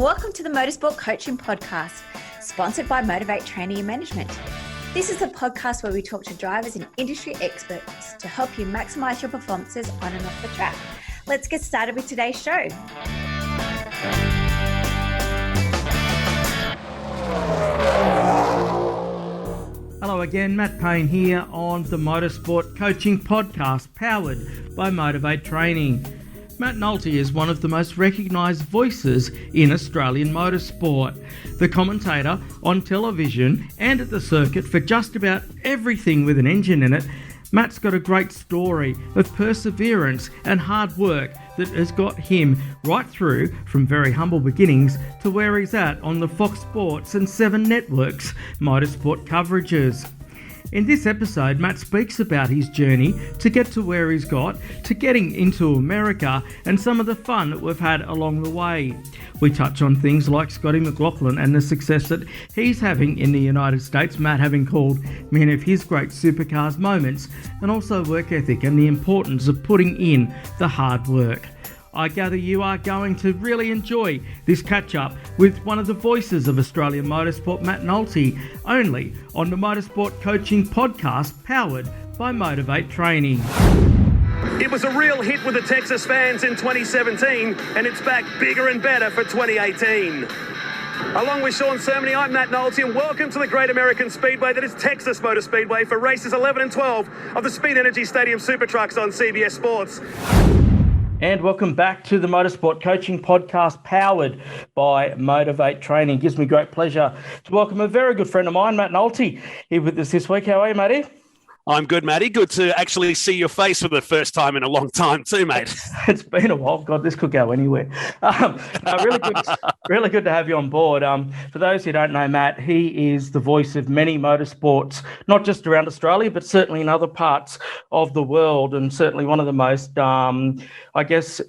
welcome to the Motorsport Coaching podcast, sponsored by Motivate Training and Management. This is a podcast where we talk to drivers and industry experts to help you maximize your performances on and off the track. Let's get started with today's show. Hello again, Matt Payne here on the Motorsport Coaching podcast, powered by Motivate Training. Payne and Naulty is one of the most recognised voices in Australian motorsport. The commentator on television and at the circuit for just about everything with an engine in it, Matt's got a great story of perseverance and hard work that has got him right through from very humble beginnings to where he's at on the Fox Sports and 7 Networks motorsport coverages. In this episode, Matt speaks about his journey to get to where he's got, to getting into America, and some of the fun that we've had along the way. We touch on things like Scotty McLaughlin and the success that he's having in the United States, Matt having called many of his great Supercars moments, and also work ethic and the importance of putting in the hard work. I gather you are going to really enjoy this catch-up with one of the voices of Australian motorsport, Payne and Naulty, only on the Motorsport Coaching podcast, powered by Motivate Training. It was a real hit with the Texas fans in 2017, and it's back bigger and better for 2018. Along with Sean Sermony, I'm Payne and Naulty, and welcome to the Great American Speedway that is Texas Motor Speedway for races 11 and 12 of the Speed Energy Stadium Super Trucks on CBS Sports. And welcome back to the Motorsport Coaching podcast, powered by Motivate Training. It gives me great pleasure to welcome a very good friend of mine, Payne and Naulty, here with us this week. How are you, matey? I'm good, Matty. Good to actually see your face for the first time in a long time too, mate. It's been a while. God, this could go anywhere. Really good to have you on board. For those who don't know Matt, he is the voice of many motorsports, not just around Australia, but certainly in other parts of the world, and certainly one of the most,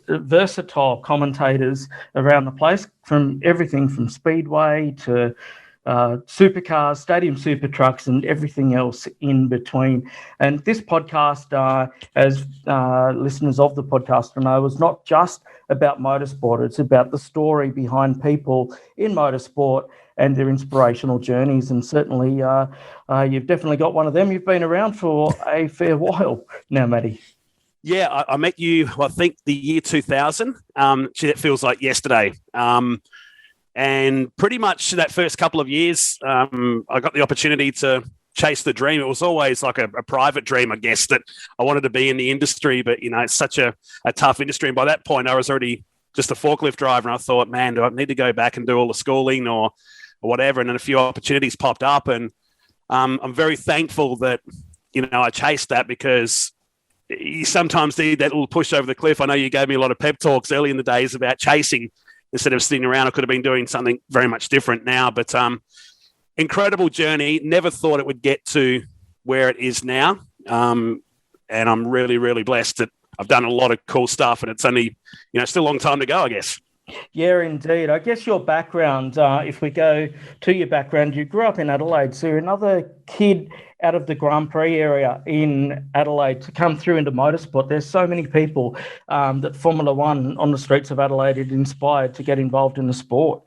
versatile commentators around the place, from everything from Speedway to Supercars, stadium super trucks, and everything else in between. And this podcast, as listeners of the podcast will know, is not just about motorsport. It's about the story behind people in motorsport and their inspirational journeys. And certainly you've definitely got one of them. You've been around for a fair while now, Matty. Yeah, I met you, I think, the year 2000. It feels like yesterday. And pretty much that first couple of years, I got the opportunity to chase the dream. It was always like a private dream, I guess, that I wanted to be in the industry. But, you know, it's such a tough industry. And by that point, I was already just a forklift driver. And I thought, man, do I need to go back and do all the schooling or whatever? And then a few opportunities popped up. And I'm very thankful that, you know, I chased that, because you sometimes need that little push over the cliff. I know you gave me a lot of pep talks early in the days about chasing. Instead of sitting around, I could have been doing something very much different now. But incredible journey. Never thought it would get to where it is now. And I'm really, really blessed that I've done a lot of cool stuff, and it's only, you know, still a long time to go, I guess. Yeah, indeed. I guess your background, if we go to your background, you grew up in Adelaide, so you're another kid out of the Grand Prix area in Adelaide to come through into motorsport. There's so many people that Formula One on the streets of Adelaide had inspired to get involved in the sport.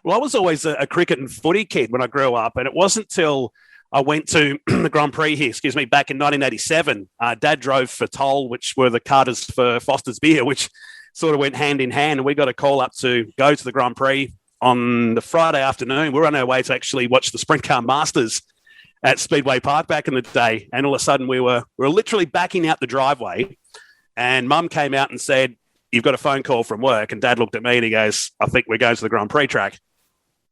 Well, I was always a cricket and footy kid when I grew up, and it wasn't till I went to the Grand Prix here, back in 1987. Dad drove for Toll, which were the carters for Foster's Beer, which sort of went hand in hand, and we got a call up to go to the Grand Prix on the Friday afternoon. We were on our way to actually watch the Sprint Car Masters at Speedway Park back in the day, and all of a sudden we were literally backing out the driveway, and Mum came out and said, "You've got a phone call from work." And Dad looked at me and he goes, "I think we're going to the Grand Prix track."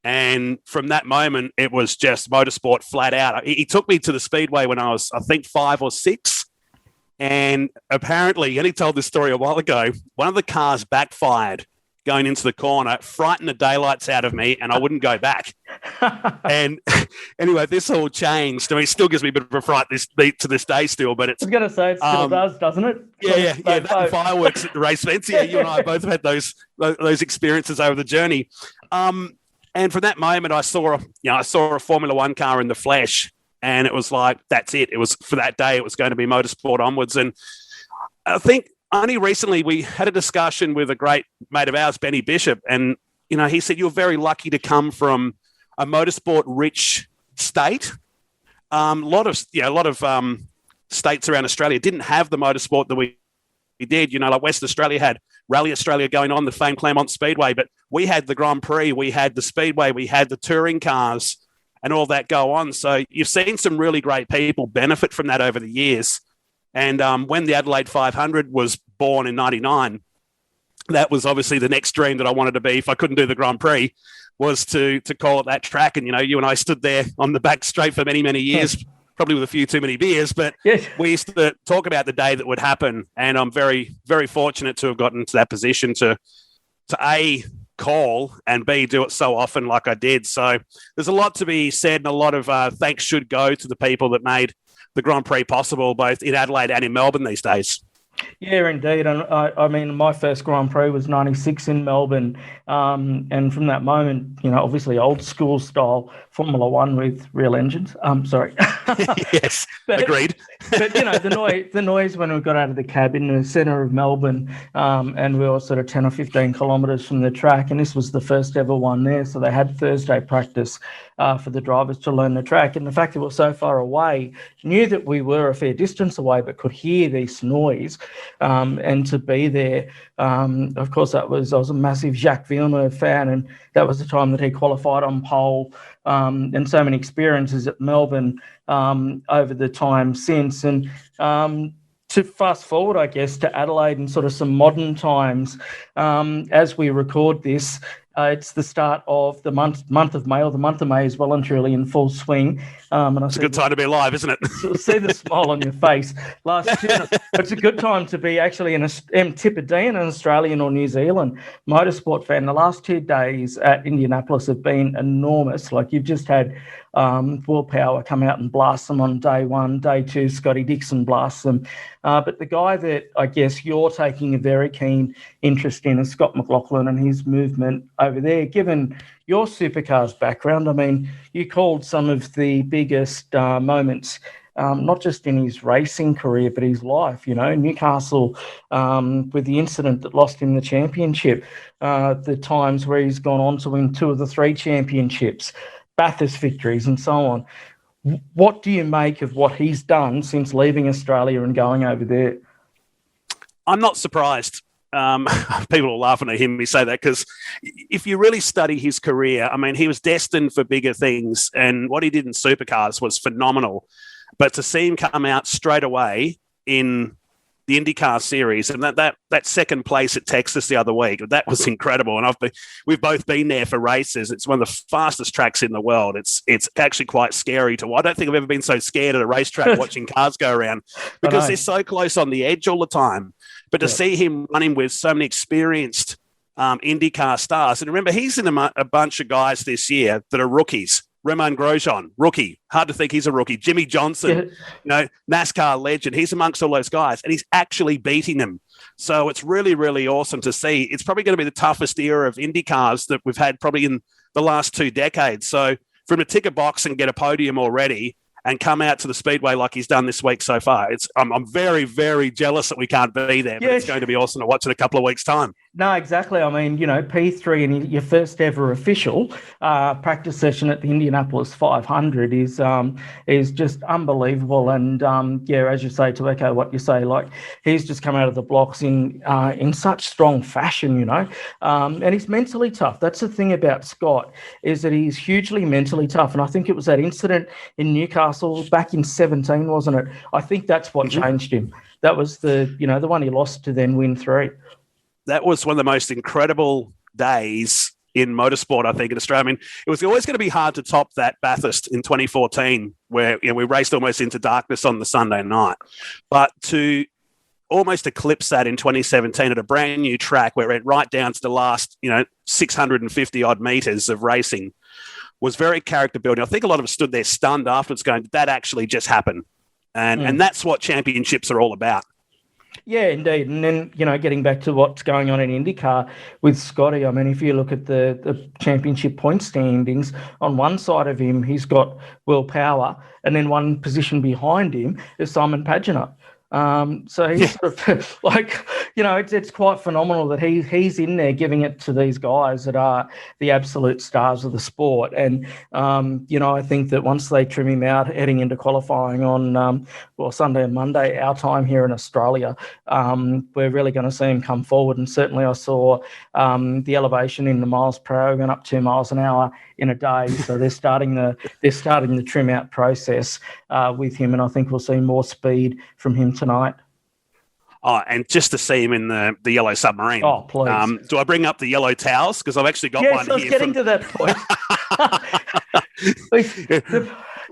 And from that moment, it was just motorsport flat out. He took me to the Speedway when I was, I think, 5 or 6. And apparently, and he told this story a while ago, one of the cars backfired going into the corner, frightened the daylights out of me, and I wouldn't go back. And anyway, this all changed. I mean, it still gives me a bit of a fright to this day still, but it's... I was going to say, it still does, doesn't it? Yeah, that and fireworks at the race fence. Yeah, you and I both have had those experiences over the journey. And from that moment, I saw a Formula One car in the flesh, and it was like, that's it. It was, for that day, it was going to be motorsport onwards. And I think only recently we had a discussion with a great mate of ours, Benny Bishop, and he said, you're very lucky to come from a motorsport-rich state. A lot of states around Australia didn't have the motorsport that we did. Like Western Australia had Rally Australia going on, the famed Claremont Speedway, but we had the Grand Prix, we had the Speedway, we had the touring cars and all that go on. So you've seen some really great people benefit from that over the years. And when the Adelaide 500 was born in 99, that was obviously the next dream that I wanted to be if I couldn't do the Grand Prix, was to call it that track. And, you and I stood there on the back straight for many, many years, probably with a few too many beers, but we used to talk about the day that would happen. And I'm very, very fortunate to have gotten to that position to A, call, and B, do it so often like I did. So there's a lot to be said, and a lot of thanks should go to the people that made the Grand Prix possible, both in Adelaide and in Melbourne these days. Yeah, indeed. And I mean, my first Grand Prix was 96 in Melbourne. And from that moment, obviously old school style Formula One with real engines. Sorry. Yes, agreed. But, the noise when we got out of the cab in the centre of Melbourne, and we were sort of 10 or 15 kilometres from the track, and this was the first ever one there. So they had Thursday practice for the drivers to learn the track. And the fact that we're so far away, knew that we were a fair distance away, but could hear this noise. And to be there, of course, I was a massive Jacques Villeneuve fan, and that was the time that he qualified on pole, and so many experiences at Melbourne over the time since. And to fast forward, I guess, to Adelaide and sort of some modern times, as we record this, it's the start of the month of May, or the month of May is well and truly in full swing. And it's a good time to be alive, isn't it? See the smile on your face. It's a good time to be actually an Antipodean, an Australian or New Zealand motorsport fan. The last 2 days at Indianapolis have been enormous. Like, you've just had Will Power come out and blast them on day one. Day two, Scotty Dixon blasts them. But the guy that I guess you're taking a very keen interest in is Scott McLaughlin and his movement over there. Given your Supercars background, I mean, you called some of the biggest moments, not just in his racing career, but his life. Newcastle, with the incident that lost him the championship, the times where he's gone on to win 2 of the 3 championships, Bathurst victories and so on. What do you make of what he's done since leaving Australia and going over there? I'm not surprised. People are laughing at me say that, because if you really study his career, I mean, he was destined for bigger things, and what he did in Supercars was phenomenal. But to see him come out straight away in the IndyCar series, and that second place at Texas the other week, that was incredible. And we've both been there for races. It's one of the fastest tracks in the world. It's actually quite scary to watch. I don't think I've ever been so scared at a racetrack watching cars go around, because they're so close on the edge all the time. But to see him running with so many experienced IndyCar stars, and remember, he's in a bunch of guys this year that are rookies. Romain Grosjean, rookie. Hard to think he's a rookie. Jimmy Johnson, NASCAR legend. He's amongst all those guys, and he's actually beating them. So it's really, really awesome to see. It's probably going to be the toughest era of IndyCars that we've had probably in the last 2 decades. So for him to tick a box and get a podium already and come out to the Speedway like he's done this week so far, I'm very, very jealous that we can't be there, but it's going to be awesome to watch in a couple of weeks' time. No, exactly. I mean, P3 and your first ever official practice session at the Indianapolis 500 is just unbelievable. And as you say, to echo what you say, like, he's just come out of the blocks in such strong fashion, and he's mentally tough. That's the thing about Scott, is that he's hugely mentally tough. And I think it was that incident in Newcastle back in 2017, wasn't it? I think that's what changed him. That was the one he lost to then win 3. That was one of the most incredible days in motorsport, I think, in Australia. I mean, it was always going to be hard to top that Bathurst in 2014, where we raced almost into darkness on the Sunday night. But to almost eclipse that in 2017 at a brand new track where it went right down to the last, 650 odd meters of racing was very character building. I think a lot of us stood there stunned afterwards going, did that actually just happen? And that's what championships are all about. Yeah, indeed. And then, getting back to what's going on in IndyCar with Scotty, I mean, if you look at the championship point standings, on one side of him, he's got Will Power, and then one position behind him is Simon Pagenaud. So he's sort of like, it's quite phenomenal that he's in there giving it to these guys that are the absolute stars of the sport. And, I think that once they trim him out heading into qualifying on, Sunday and Monday, our time here in Australia, we're really going to see him come forward. And certainly I saw the elevation in the miles per hour going up 2 miles an hour in a day. So they're starting the trim out process with him, and I think we'll see more speed from him tonight. Oh, and just to see him in the yellow submarine. Oh, please. Do I bring up the yellow towels? Because I've actually got one here. Yes, I was getting to that point.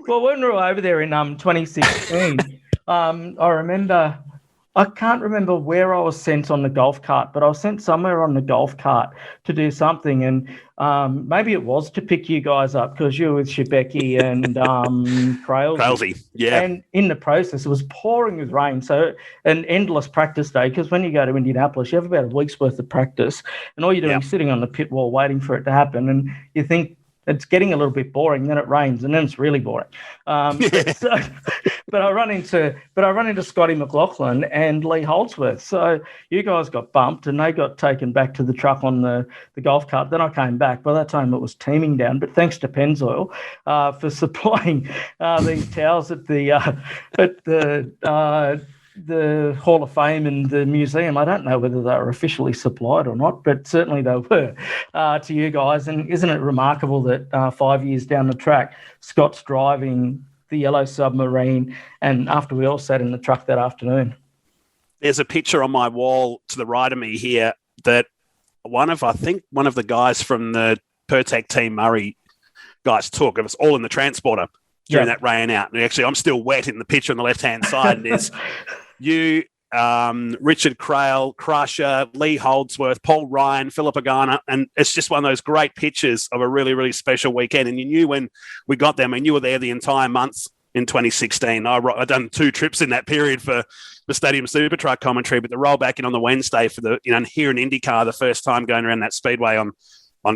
Well, when we were over there in 2016, I remember... I can't remember where I was sent on the golf cart, but I was sent somewhere on the golf cart to do something. And maybe it was to pick you guys up because you were with Shebeki and Crailsey. Yeah. And in the process, it was pouring with rain. So an endless practice day, because when you go to Indianapolis, you have about a week's worth of practice. And all you're doing is sitting on the pit wall waiting for it to happen. And you think, it's getting a little bit boring, then it rains, and then it's really boring. But I run into Scotty McLaughlin and Lee Holdsworth. So you guys got bumped, and they got taken back to the truck on the golf cart. Then I came back. By that time, it was teeming down. But thanks to Pennzoil for supplying these towels at the Hall of Fame and the museum. I don't know whether they were officially supplied or not, but certainly they were to you guys. And isn't it remarkable that 5 years down the track, Scott's driving the yellow submarine, and after we all sat in the truck that afternoon? There's a picture on my wall to the right of me here that one of the guys from the Pertec Team Murray guys took. It was all in the transporter during that rain out. And actually, I'm still wet in the picture on the left-hand side. And there's you, Richard Crail, Crusher, Lee Holdsworth, Paul Ryan, Philip Agana, and it's just one of those great pictures of a really, really special weekend. And you knew when we got them, and you were there the entire month in 2016. I'd done 2 trips in that period for the Stadium Super Truck commentary, but the roll back in on the Wednesday for the, here in IndyCar, the first time going around that speedway on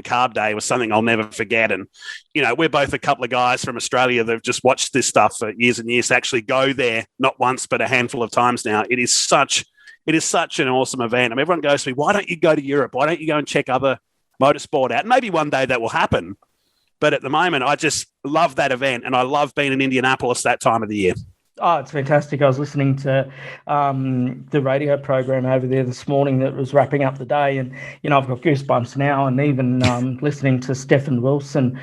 Carb Day was something I'll never forget. And, we're both a couple of guys from Australia that have just watched this stuff for years and years to actually go there, not once, but a handful of times now. It is such an awesome event. I mean, everyone goes to me, why don't you go to Europe? Why don't you go and check other motorsport out? Maybe one day that will happen. But at the moment, I just love that event, and I love being in Indianapolis that time of the year. Oh, it's fantastic. I was listening to the radio program over there this morning that was wrapping up the day, and, I've got goosebumps now, and even listening to Stephen Wilson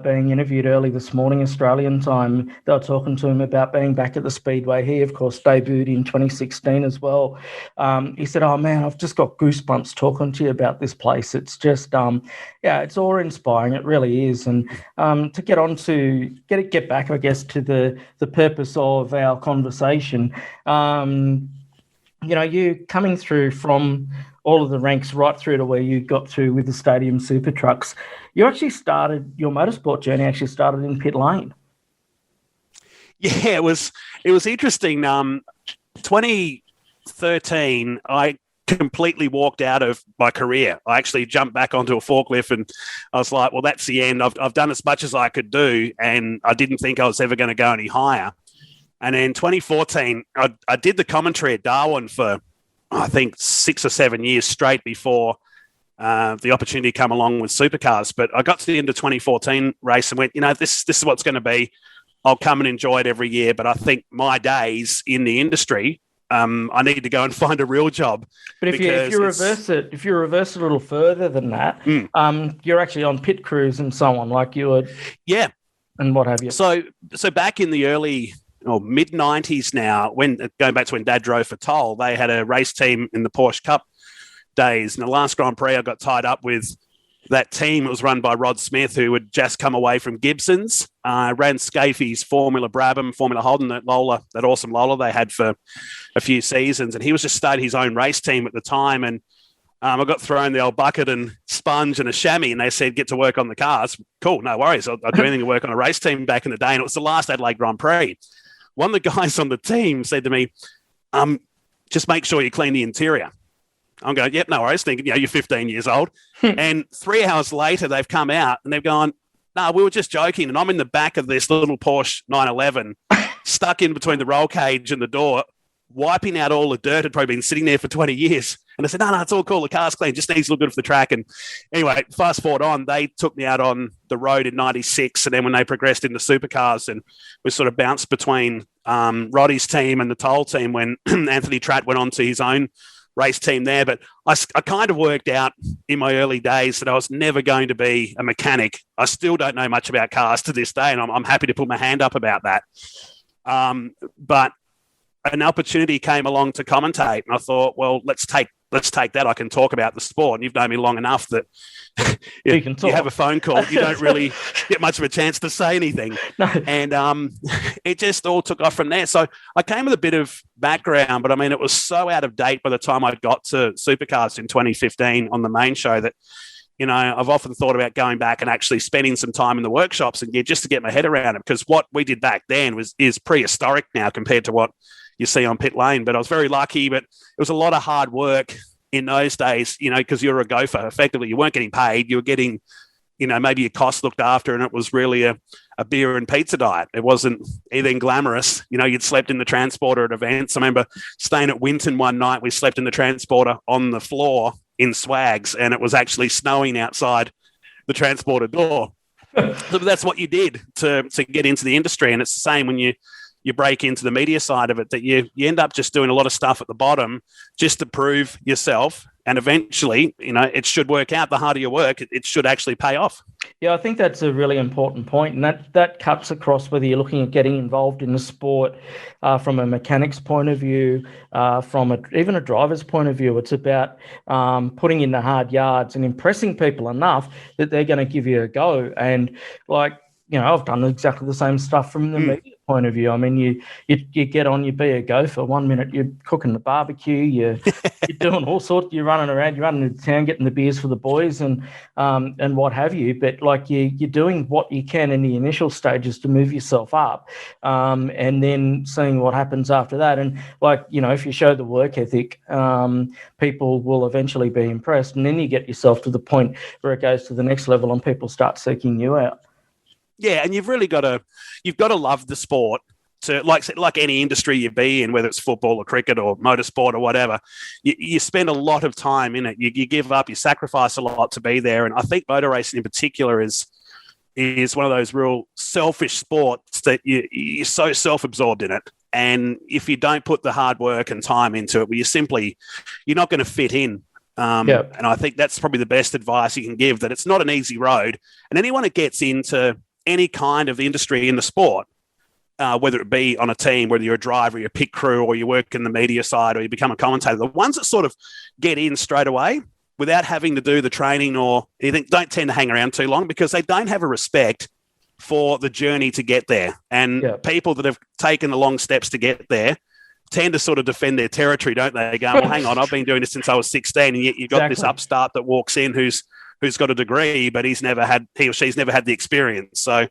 being interviewed early this morning, Australian time. They were talking to him about being back at the Speedway. He, of course, debuted in 2016 as well. He said, oh, man, I've just got goosebumps talking to you about this place. It's just, it's awe-inspiring. It really is. And to get back, I guess, to the purpose of our conversation, you coming through from all of the ranks right through to where you got to with the Stadium Super Trucks, your motorsport journey actually started in pit lane. Yeah, it was interesting. 2013, I completely walked out of my career. I actually jumped back onto a forklift, and I was like, well, that's the end. I've done as much as I could do, and I didn't think I was ever going to go any higher. And in 2014, I did the commentary at Darwin for, I think, 6 or 7 years straight before the opportunity came along with Supercars. But I got to the end of 2014 race and went, this is what's going to be. I'll come and enjoy it every year. But I think my days in the industry, I need to go and find a real job. But if you reverse it a little further than that, you're actually on pit crews and so on, like you would. Yeah. And what have you. So back in the early mid-90s now, going back to when Dad drove for Toll, they had a race team in the Porsche Cup days. And the last Grand Prix, I got tied up with that team. It was run by Rod Smith, who had just come away from Gibson's, ran Scafie's Formula Brabham, Formula Holden, that awesome Lola they had for a few seasons. And he was just starting his own race team at the time. And I got thrown the old bucket and sponge and a chamois, and they said, get to work on the cars. Cool, no worries. I'll do anything to work on a race team back in the day. And it was the last Adelaide Grand Prix. One of the guys on the team said to me, just make sure you clean the interior. I'm going, yep, no worries, thinking, you're 15 years old. And 3 hours later, they've come out and they've gone, no, we were just joking. And I'm in the back of this little Porsche 911, stuck in between the roll cage and the door. wiping out all the dirt. Had probably been sitting there for 20 years. And I said, no, it's all cool. The car's clean. Just needs to look good for the track. And anyway, fast forward on, they took me out on the road in 96. And then when they progressed into supercars, and we sort of bounced between Roddy's team and the Toll team when Anthony Tratt went on to his own race team there. But I kind of worked out in my early days that I was never going to be a mechanic. I still don't know much about cars to this day, and I'm happy to put my hand up about that. But an opportunity came along to commentate, and I thought, well, let's take that. I can talk about the sport. And you've known me long enough that you have a phone call. You don't really get much of a chance to say anything. No. And it just all took off from there. So I came with a bit of background, but I mean, it was so out of date by the time I got to Supercars in 2015 on the main show that, you know, I've often thought about going back and actually spending some time in the workshops and just to get my head around it, because what we did back then is prehistoric now compared to what you see on pit lane. But I was very lucky, but it was a lot of hard work in those days, you know, because you're a gopher. Effectively, you weren't getting paid. You were getting, you know, maybe your costs looked after, and it was really a beer and pizza diet. It wasn't anything glamorous. You know, you'd slept in the transporter at events. I remember staying at Winton one night. We slept in the transporter on the floor in swags, and it was actually snowing outside the transporter door. So that's what you did to get into the industry. And it's the same when you break into the media side of it, that you end up just doing a lot of stuff at the bottom just to prove yourself. And eventually, you know, it should work out. The harder you work, it should actually pay off. Yeah, I think that's a really important point. And that cuts across whether you're looking at getting involved in the sport from a mechanic's point of view, from even a driver's point of view. It's about putting in the hard yards and impressing people enough that they're going to give you a go. And like, you know, I've done exactly the same stuff from the media point of view. I mean, you get on, you be a gopher. 1 minute you're cooking the barbecue, you're doing all sorts. You're running around, you're running into town, getting the beers for the boys, and what have you. But like you're doing what you can in the initial stages to move yourself up, and then seeing what happens after that. And like, you know, if you show the work ethic, people will eventually be impressed, and then you get yourself to the point where it goes to the next level and people start seeking you out. Yeah, and you've really got to love the sport to like any industry you be in, whether it's football or cricket or motorsport or whatever. You spend a lot of time in it. You give up, you sacrifice a lot to be there. And I think motor racing in particular is one of those real selfish sports that you're so self-absorbed in it. And if you don't put the hard work and time into it, well, you're not going to fit in. And I think that's probably the best advice you can give, that it's not an easy road. And anyone that gets into any kind of industry in the sport, whether it be on a team, whether you're a driver, you're a pit crew, or you work in the media side, or you become a commentator, the ones that sort of get in straight away without having to do the training or anything don't tend to hang around too long, because they don't have a respect for the journey to get there. And people that have taken the long steps to get there tend to sort of defend their territory, don't they? Going, well, hang on, I've been doing this since I was 16, and yet you've got this upstart that walks in who's got a degree, but he or she's never had the experience. So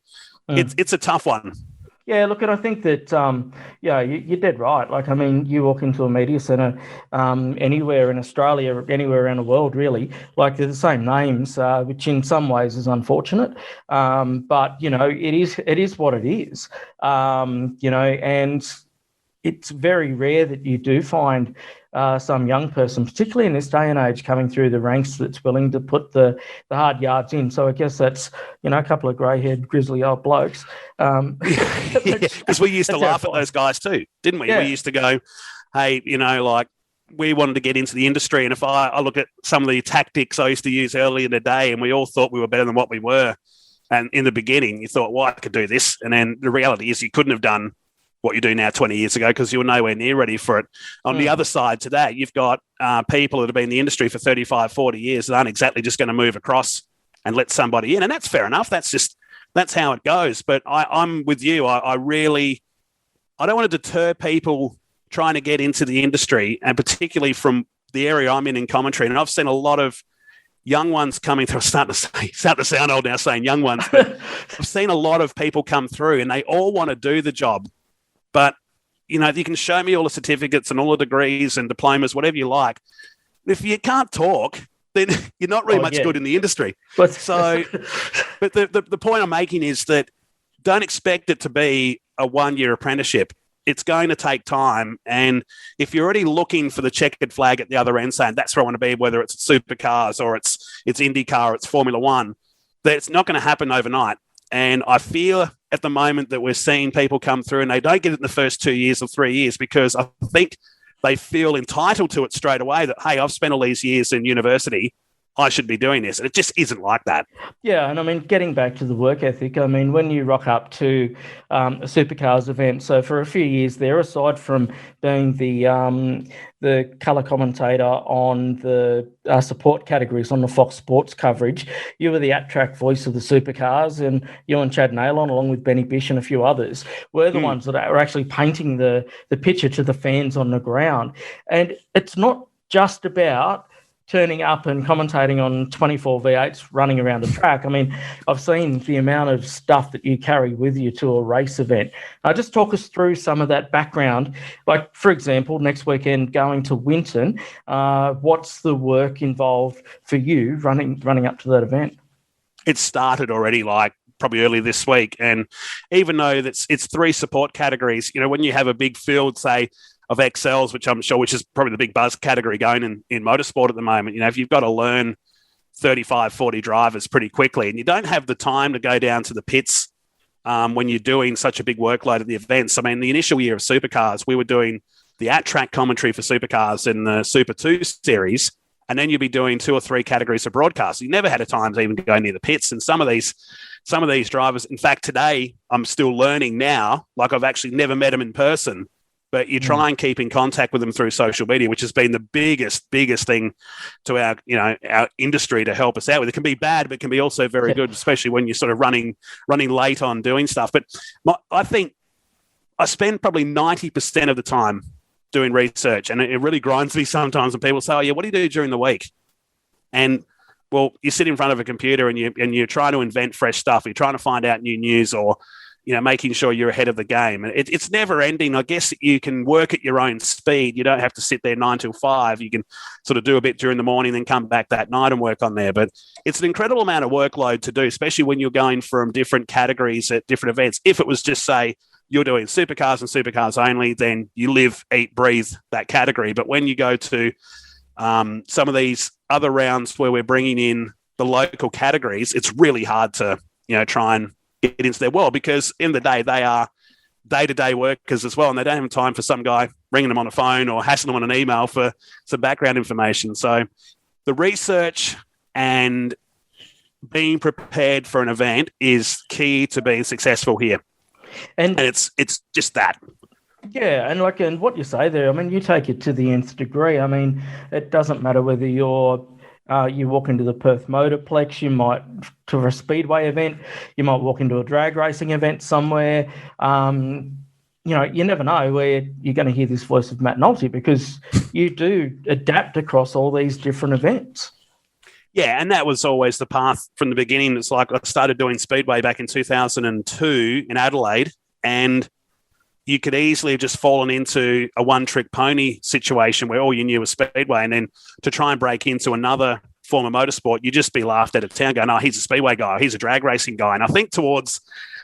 it's a tough one. Yeah, look, and I think that, you're dead right. Like, I mean, you walk into a media centre anywhere in Australia, anywhere around the world, really, like they're the same names, which in some ways is unfortunate. But, you know, it is what it is, you know, and it's very rare that you do find some young person, particularly in this day and age, coming through the ranks that's willing to put the hard yards in. So I guess that's, you know, a couple of grey-haired, grizzly old blokes. Because we used to laugh at those guys too, didn't we? Yeah. We used to go, hey, you know, like we wanted to get into the industry. And if I look at some of the tactics I used to use early in the day, and we all thought we were better than what we were. And in the beginning, you thought, well, I could do this. And then the reality is you couldn't have done what you do now 20 years ago, because you were nowhere near ready for it. On the other side to that, you've got people that have been in the industry for 35, 40 years that aren't exactly just going to move across and let somebody in. And that's fair enough. That's how it goes. But I'm with you. I don't want to deter people trying to get into the industry, and particularly from the area I'm in commentary. And I've seen a lot of young ones coming through. I'm starting to sound old now saying young ones, but I've seen a lot of people come through and they all want to do the job. But, you know, you can show me all the certificates and all the degrees and diplomas, whatever you like. If you can't talk, then you're not really much good in the industry. But the point I'm making is that don't expect it to be a 1-year apprenticeship. it's going to take time. And if you're already looking for the checkered flag at the other end, saying that's where I want to be, whether it's Supercars or it's IndyCar or it's Formula One, that it's not going to happen overnight. And I feel at the moment that we're seeing people come through and they don't get it in the first 2 years or 3 years because I think they feel entitled to it straight away that, hey, I've spent all these years in university, I should be doing this. And it just isn't like that. Yeah, and I mean, getting back to the work ethic, I mean, when you rock up to a Supercars event, so for a few years there, aside from being the colour commentator on the support categories on the Fox Sports coverage, you were the at-track voice of the Supercars, and you and Chad Nailon, along with Benny Bish and a few others, were the ones that are actually painting the picture to the fans on the ground. And it's not just about turning up and commentating on 24 V8s running around a track. I mean, I've seen the amount of stuff that you carry with you to a race event. Just talk us through some of that background. Like, for example, next weekend going to Winton, what's the work involved for you running up to that event? It started already, like probably early this week. And even though it's three support categories, you know, when you have a big field, say, of XLs, which is probably the big buzz category going in motorsport at the moment. You know, if you've got to learn 35, 40 drivers pretty quickly and you don't have the time to go down to the pits when you're doing such a big workload at the events. I mean, the initial year of Supercars, we were doing the at-track commentary for Supercars in the Super 2 series, and then you'd be doing 2 or 3 categories of broadcast. You never had a time to even go near the pits. And some of these drivers, in fact, today, I'm still learning now, like I've actually never met them in person, but you try and keep in contact with them through social media, which has been the biggest thing to our industry to help us out with. It can be bad, but it can be also very good, especially when you're sort of running late on doing stuff. But I think I spend probably 90% of the time doing research, and it really grinds me sometimes when people say, "Oh yeah, what do you do during the week?" And well, you sit in front of a computer and you're trying to invent fresh stuff. You're trying to find out new news, or making sure you're ahead of the game. And it's never ending. I guess you can work at your own speed. You don't have to sit there 9 till 5. You can sort of do a bit during the morning, then come back that night and work on there. But it's an incredible amount of workload to do, especially when you're going from different categories at different events. If it was just, say, you're doing Supercars and Supercars only, then you live, eat, breathe that category. But when you go to some of these other rounds where we're bringing in the local categories, it's really hard to, try and get into their world, because in the day they are day-to-day workers as well, and they don't have time for some guy ringing them on a phone or hassling them on an email for some background information. So the research and being prepared for an event is key to being successful here, and it's just that. Yeah, and what you say there, I mean, you take it to the nth degree. I mean, it doesn't matter whether you walk into the Perth Motorplex, you might to a Speedway event, you might walk into a drag racing event somewhere. You never know where you're going to hear this voice of Matt Naulty, because you do adapt across all these different events. Yeah, and that was always the path from the beginning. It's like I started doing Speedway back in 2002 in Adelaide, and you could easily have just fallen into a one-trick pony situation where all you knew was Speedway, and then to try and break into another form of motorsport, you'd just be laughed out of town going, "Oh, he's a Speedway guy, he's a drag racing guy." And I think towards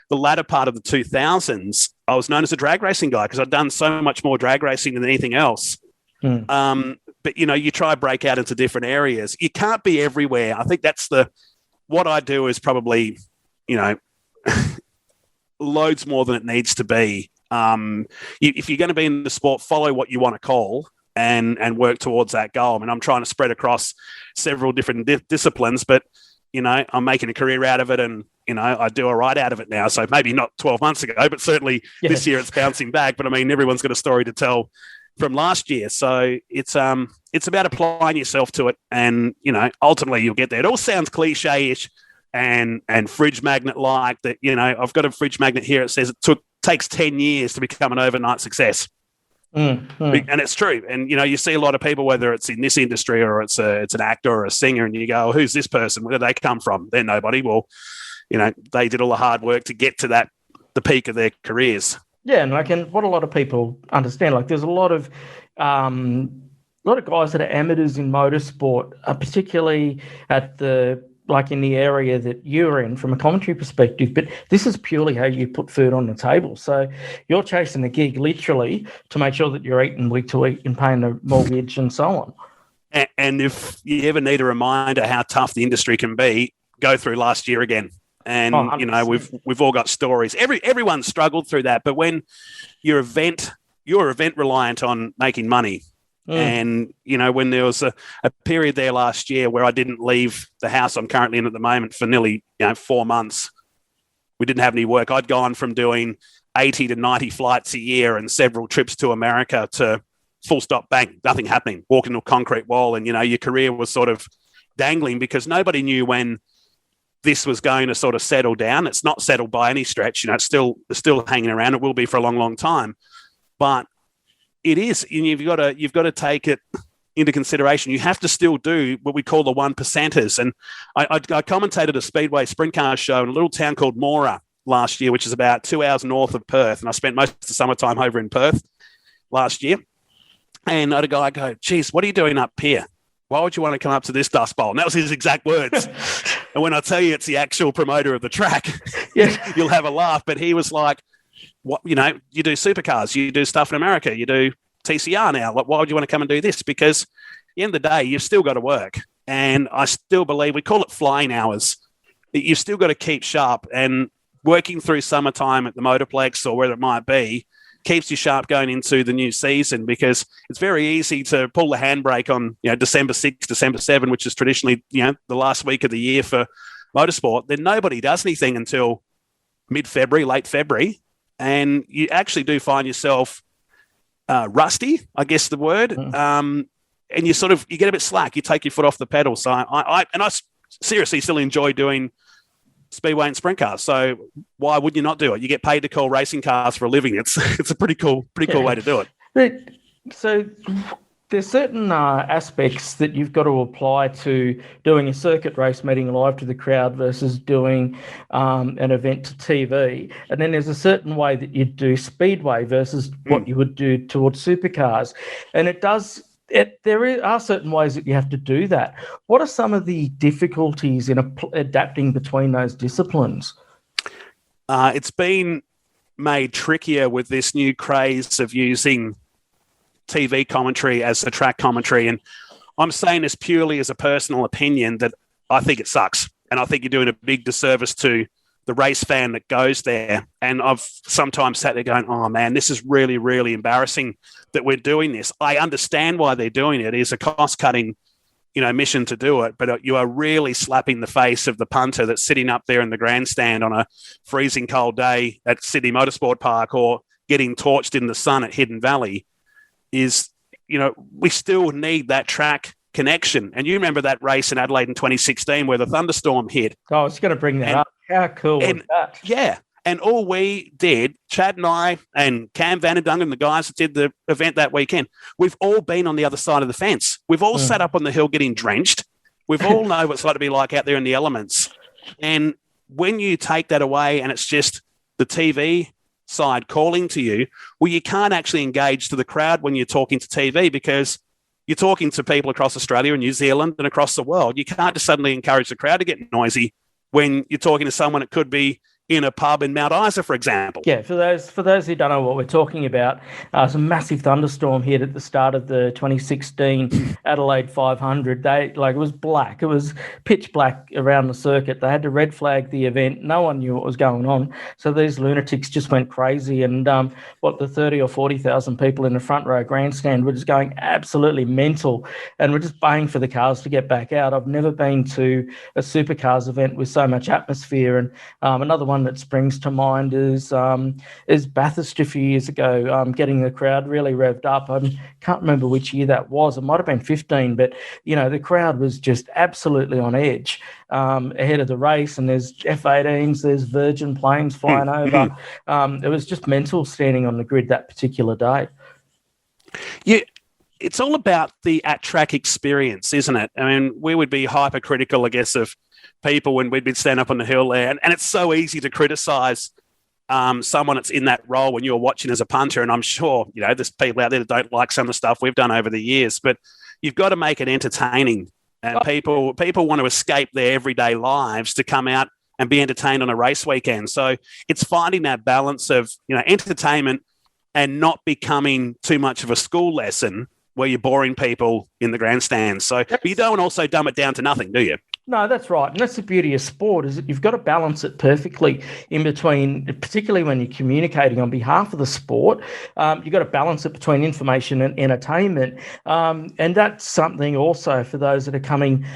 the latter part of the 2000s, I was known as a drag racing guy because I'd done so much more drag racing than anything else. But, you try to break out into different areas. You can't be everywhere. I think that's what I do is probably, loads more than it needs to be. If you're going to be in the sport, follow what you want to call and work towards that goal. I mean, I'm trying to spread across several different disciplines, but, I'm making a career out of it, and, I do all right out of it now. So maybe not 12 months ago, but certainly this year it's bouncing back. But I mean, everyone's got a story to tell from last year. So it's about applying yourself to it, and, ultimately you'll get there. It all sounds cliche-ish and fridge magnet-like that, I've got a fridge magnet here. It says it takes 10 years to become an overnight success. And it's true. And, you see a lot of people, whether it's in this industry or it's an actor or a singer, and you go, "Oh, who's this person? Where do they come from? They're nobody." Well, they did all the hard work to get to the peak of their careers. Yeah, and what a lot of people understand, there's a lot of guys that are amateurs in motorsport, particularly at the like in the area that you're in from a commentary perspective, but this is purely how you put food on the table. So you're chasing the gig literally to make sure that you're eating week to week and paying the mortgage and so on. And if you ever need a reminder how tough the industry can be, go through last year again. And, 100%. we've all got stories. Everyone struggled through that. But when you're event reliant on making money, and, when there was a period there last year where I didn't leave the house I'm currently in at the moment for nearly 4 months, we didn't have any work. I'd gone from doing 80 to 90 flights a year and several trips to America to full stop, bang, nothing happening, walking to a concrete wall. And, your career was sort of dangling because nobody knew when this was going to sort of settle down. It's not settled by any stretch. It's still hanging around. It will be for a long, long time. But it is, and you've got to take it into consideration. You have to still do what we call the 1%ers. And I commentated a Speedway sprint car show in a little town called Mora last year, which is about 2 hours north of Perth. And I spent most of the summertime over in Perth last year. And I had a guy go, geez, what are you doing up here? Why would you want to come up to this dust bowl? And that was his exact words. And when I tell you it's the actual promoter of the track, you'll have a laugh. But he was like, "What? You do supercars, you do stuff in America, you do TCR now. Why would you want to come and do this? Because at the end of the day, you've still got to work. And I still believe, we call it flying hours, that you've still got to keep sharp. And working through summertime at the Motorplex or wherever it might be keeps you sharp going into the new season, because it's very easy to pull the handbrake on December 6, December 7, which is traditionally the last week of the year for motorsport. Then nobody does anything until mid-February, late February, and you actually do find yourself rusty, I guess the word, and you get a bit slack. You take your foot off the pedal. So I seriously still enjoy doing Speedway and sprint cars. So why would you not do it? You get paid to call racing cars for a living. It's a pretty cool way to do it. So there's certain aspects that you've got to apply to doing a circuit race meeting live to the crowd versus doing an event to TV. And then there's a certain way that you do Speedway versus what you would do towards supercars. And there are certain ways that you have to do that. What are some of the difficulties in adapting between those disciplines? It's been made trickier with this new craze of using TV commentary as a track commentary. And I'm saying this purely as a personal opinion, that I think it sucks. And I think you're doing a big disservice to the race fan that goes there. And I've sometimes sat there going, oh man, this is really, really embarrassing that we're doing this. I understand why they're doing it. It's a cost-cutting, mission to do it, but you are really slapping the face of the punter that's sitting up there in the grandstand on a freezing cold day at Sydney Motorsport Park, or getting torched in the sun at Hidden Valley. We still need that track connection. And you remember that race in Adelaide in 2016 where the thunderstorm hit. Oh, I was going to bring that up. How cool was that? Yeah. And all we did, Chad and I and Cam Vanendungen, the guys that did the event that weekend, we've all been on the other side of the fence. We've all sat up on the hill getting drenched. We've all know what it's like to be like out there in the elements. And when you take that away and it's just the TV side calling to you, well, you can't actually engage to the crowd when you're talking to TV, because you're talking to people across Australia and New Zealand and across the world. You can't just suddenly encourage the crowd to get noisy when you're talking to someone that could be in a pub in Mount Isa, for example. Yeah, for those who don't know what we're talking about, it's a massive thunderstorm hit at the start of the 2016 Adelaide 500. It was black. It was pitch black around the circuit. They had to red flag the event. No one knew what was going on. So these lunatics just went crazy. And the 30 or 40,000 people in the front row grandstand were just going absolutely mental, and we're just baying for the cars to get back out. I've never been to a supercars event with so much atmosphere. And another one that springs to mind is Bathurst a few years ago, getting the crowd really revved up. I can't remember which year that was. It might have been 15, but the crowd was just absolutely on edge ahead of the race. And there's F-18s, there's Virgin planes flying over. It was just mental standing on the grid that particular day. Yeah. It's all about the at-track experience, isn't it? I mean, we would be hypercritical, I guess, of people when we'd stand up on the hill there. And it's so easy to criticise someone that's in that role when you're watching as a punter. And I'm sure, there's people out there that don't like some of the stuff we've done over the years. But you've got to make it entertaining And people want to escape their everyday lives to come out and be entertained on a race weekend. So it's finding that balance of, entertainment and not becoming too much of a school lesson where you're boring people in the grandstands. So but you don't also dumb it down to nothing, do you? No, that's right. And that's the beauty of sport, is that you've got to balance it perfectly in between, particularly when you're communicating on behalf of the sport. You've got to balance it between information and entertainment. And that's something also for those that are coming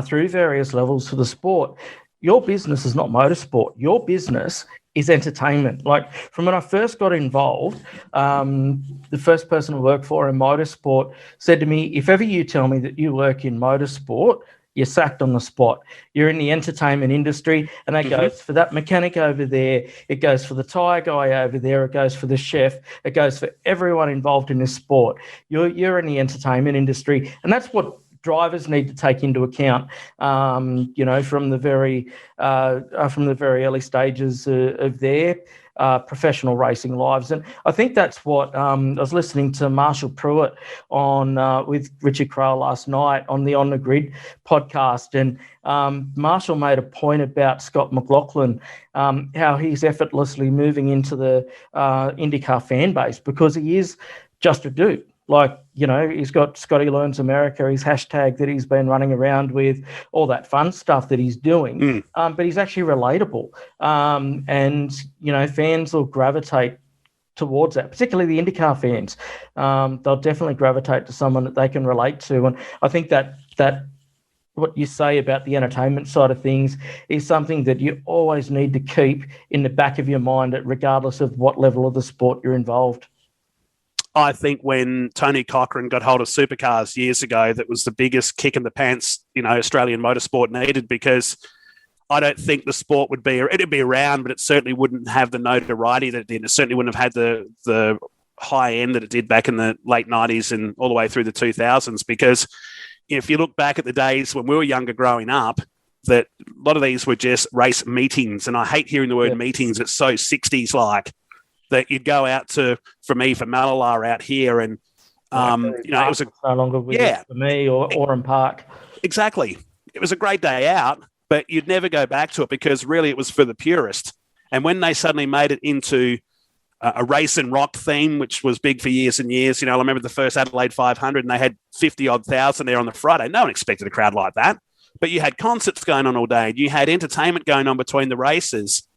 through various levels for the sport. Your business is not motorsport. Your business is entertainment. Like, from when I first got involved, the first person I worked for in motorsport said to me, if ever you tell me that you work in motorsport, you're sacked on the spot. You're in the entertainment industry, and that goes for that mechanic over there. It goes for the tyre guy over there. It goes for the chef. It goes for everyone involved in this sport. You're in the entertainment industry, and that's what drivers need to take into account. From the very early stages of their professional racing lives. And I think that's what I was listening to Marshall Pruitt on with Richard Crowell last night on the On the Grid podcast, and Marshall made a point about Scott McLaughlin, how he's effortlessly moving into the IndyCar fan base because he is just a dude. Like, he's got Scotty Learns America, his hashtag that he's been running around with, all that fun stuff that he's doing. But he's actually relatable. And fans will gravitate towards that, particularly the IndyCar fans. They'll definitely gravitate to someone that they can relate to. And I think that what you say about the entertainment side of things is something that you always need to keep in the back of your mind, regardless of what level of the sport you're involved. I think when Tony Cochrane got hold of Supercars years ago, that was the biggest kick in the pants, Australian motorsport needed, because I don't think the sport it'd be around, but it certainly wouldn't have the notoriety that it did. It certainly wouldn't have had the high end that it did back in the late 90s and all the way through the 2000s. Because if you look back at the days when we were younger growing up, that a lot of these were just race meetings. And I hate hearing the word meetings. It's so 60s like. That you'd go out for Mallala out here, and it was no longer for me or Oran Park. Exactly, it was a great day out, but you'd never go back to it because really it was for the purist. And when they suddenly made it into a race and rock theme, which was big for years and years, I remember the first Adelaide 500, and they had 50-odd thousand there on the Friday. No one expected a crowd like that, but you had concerts going on all day. You had entertainment going on between the races.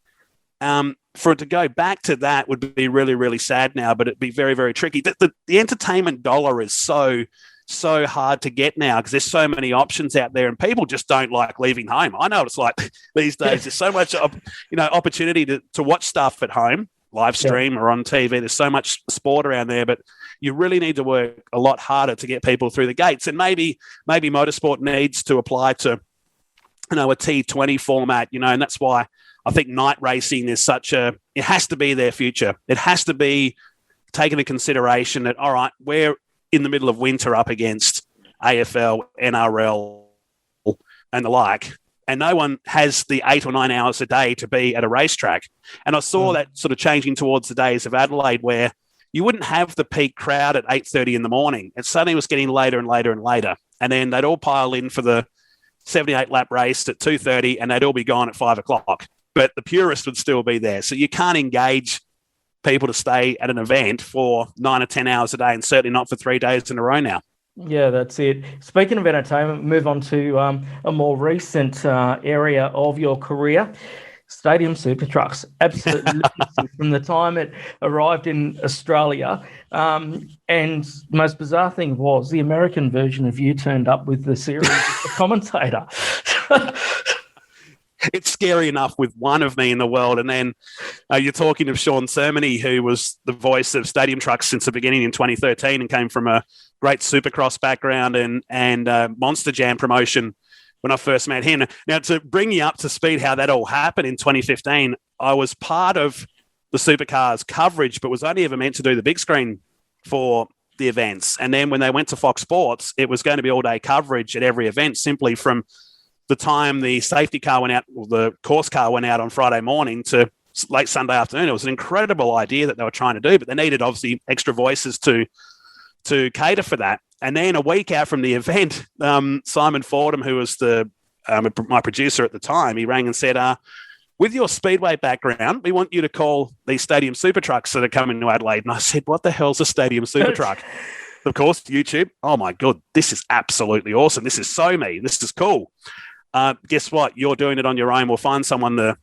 For it to go back to that would be really, really sad now, but it'd be very, very tricky. The entertainment dollar is so hard to get now because there's so many options out there and people just don't like leaving home. I know what it's like these days. There's so much, opportunity to watch stuff at home, live stream or on TV. There's so much sport around there, but you really need to work a lot harder to get people through the gates. And maybe motorsport needs to apply to, a T20 format, and that's why I think night racing is it has to be their future. It has to be taken into consideration that, all right, we're in the middle of winter up against AFL, NRL and the like, and no one has the 8 or 9 hours a day to be at a racetrack. And I saw that sort of changing towards the days of Adelaide where you wouldn't have the peak crowd at 8:30 in the morning. It suddenly was getting later and later and later. And then they'd all pile in for the 78-lap race at 2:30 and they'd all be gone at 5 o'clock. But the purist would still be there. So you can't engage people to stay at an event for 9 or 10 hours a day, and certainly not for 3 days in a row now. Yeah, that's it. Speaking of entertainment, move on to a more recent area of your career. Stadium super trucks, absolutely from the time it arrived in Australia. And the most bizarre thing was the American version of you turned up with the series as the commentator. It's scary enough with one of me in the world. And then you're talking of Sean Sermony, who was the voice of Stadium Trucks since the beginning in 2013 and came from a great Supercross background and Monster Jam promotion when I first met him. Now, to bring you up to speed how that all happened in 2015, I was part of the Supercars coverage, but was only ever meant to do the big screen for the events. And then when they went to Fox Sports, it was going to be all-day coverage at every event, simply from the time the safety car went out, or the course car went out on Friday morning to late Sunday afternoon. It was an incredible idea that they were trying to do, but they needed obviously extra voices to cater for that. And then a week out from the event, Simon Fordham, who was my producer at the time, he rang and said, with your Speedway background, we want you to call these stadium super trucks that are coming to Adelaide. And I said, what the hell's a stadium super truck? Of course, YouTube. Oh, my God, this is absolutely awesome. This is so me. This is cool. Guess what? You're doing it on your own. We'll find someone to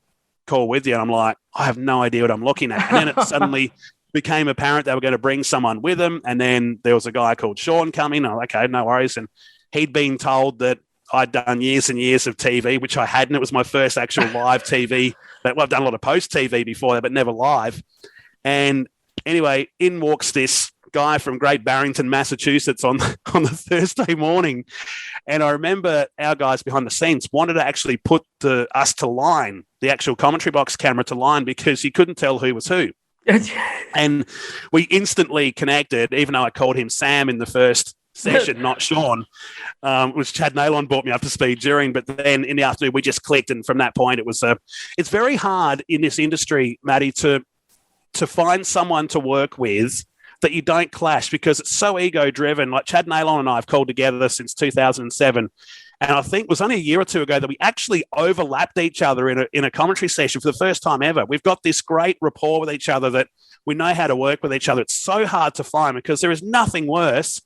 call with you. And I'm like, I have no idea what I'm looking at. And then it suddenly became apparent they were going to bring someone with them. And then there was a guy called Sean coming. I'm like, okay, no worries. And he'd been told that I'd done years and years of TV, which I hadn't. It was my first actual live TV. Well, I've done a lot of post TV before that, but never live. And anyway, in walks this guy from Great Barrington, Massachusetts on the Thursday morning. And I remember our guys behind the scenes wanted to actually put us to line, the actual commentary box camera to line, because you couldn't tell who was who. And we instantly connected, even though I called him Sam in the first session, not Sean, which Chad Naylon brought me up to speed during. But then in the afternoon, we just clicked. And from that point, it's very hard in this industry, Matty, to find someone to work with that you don't clash, because it's so ego-driven. Like Chad Naylon and I have called together since 2007. And I think it was only a year or two ago that we actually overlapped each other in a commentary session for the first time ever. We've got this great rapport with each other that we know how to work with each other. It's so hard to find, because there is nothing worse